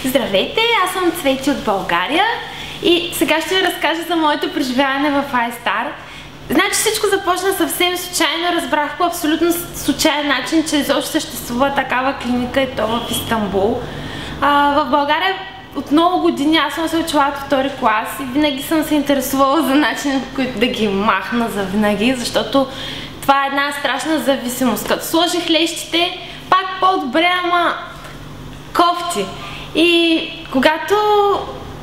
Здравейте, аз съм Цвети от България и сега ще ви разкажа за моето преживяване в iStar. Значи всичко започна съвсем случайно, разбрах по абсолютно случайен начин, че изобщо съществува такава клиника и то в Истанбул. В България от много години аз съм се учила от втори клас и винаги съм се интересувала за начин, по който да ги махна за винаги, защото това е една страшна зависимост. Като сложих лещите, пак по-добре, ама кофти. И когато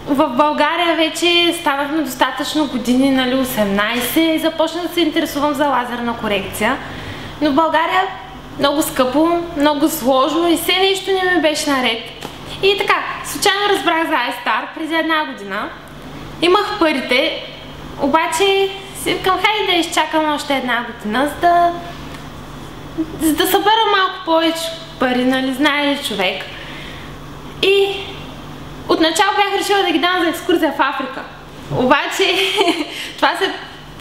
в България вече станахме достатъчно години, нали 18, започнах да се интересувам за лазерна корекция. Но в България много скъпо, много сложно и все нещо не ми беше наред. И така, случайно разбрах за iStar преди една година. Имах парите, обаче си викам, хайде да изчакам още една година, за да събера малко повече пари, нали, знае ли човек. И отначало бях решила да ги дам за екскурзия в Африка. Обаче това се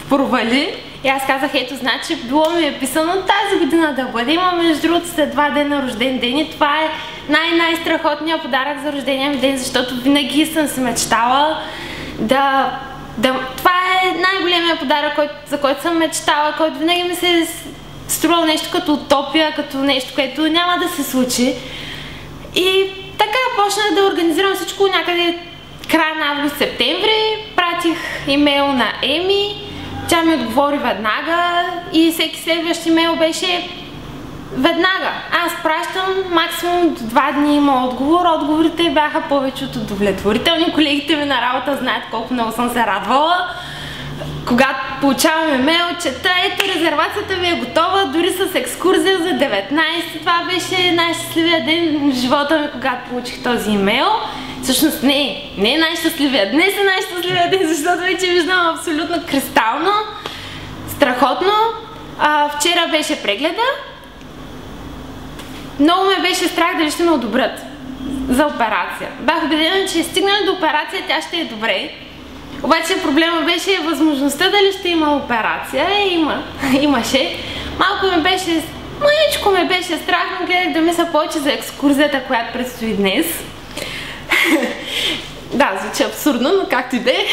провали и аз казах, ето, значи било ми е писано тази година да бъде. Имам между другото след 2 дена рожден ден и това е най-страхотният подарък за рождения ми ден, защото винаги съм си мечтала това е най-големият подарък, за който съм мечтала, който винаги ми се струва нещо като утопия, като нещо, което няма да се случи. И така почнах да организирам всичко някъде края на август-септември. Пратих имейл на Еми, тя ми отговори веднага и всеки следващ имейл беше веднага. Аз пращам, максимум до 2 дни има отговор. Отговорите бяха повече от удовлетворителни. Колегите ми на работа знаят колко много съм се радвала. Когато получавам имейл, че ето резервацията ви е готова, дори с екскурзия за 19. Това беше най-щастливия ден в живота ми, когато получих този имейл. Всъщност не е най-щастливия. Днес е най-щастливия ден, защото вече виждам абсолютно кристално. Страхотно. Вчера беше прегледа. Много ме беше страх дали ще ме одобрят за операция. Бях убедена, че стигнали до операция, тя ще е добре. Обаче проблема беше възможността дали ще има операция. Имаше. Маличко ме беше страх, но гледах да мисля повече за екскурзията, която предстои днес. Да, звучи абсурдно, но както и да е.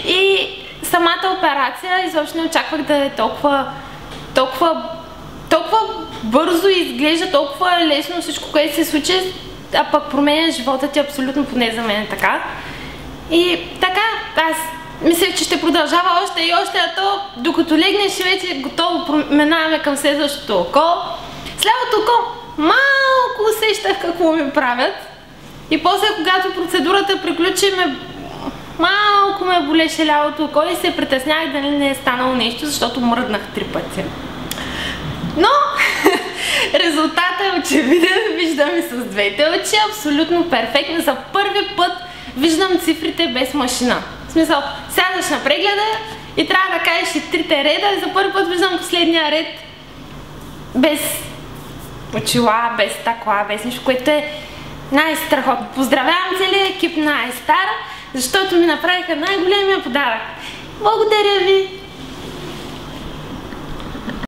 И самата операция изобщо не очаквах да е толкова бързо и изглежда толкова лесно всичко, което се случи, а пък променя живота ти абсолютно, поне за мен е така. И така, аз мислех, че ще продължава още и още, а то докато легнеш вече готово минаваме към следващото око. С лявото око малко усещах какво ми правят. И после, когато процедурата приключи, малко ме болеше лявото око и се притеснях дали не е станало нещо, защото мръднах 3 пъти. Но резултатът е очевиден, виждам и с двете очи, абсолютно перфектно. За първи път виждам цифрите без машина. В смисъл, сядаш на прегледа и трябва да кажеш и 3-те реда и за първи път виждам последния ред без очила, без стъкла, без нищо, което е най-страхотно. Поздравявам целия екип на iStar, защото ми направиха най-големия подарък. Благодаря ви!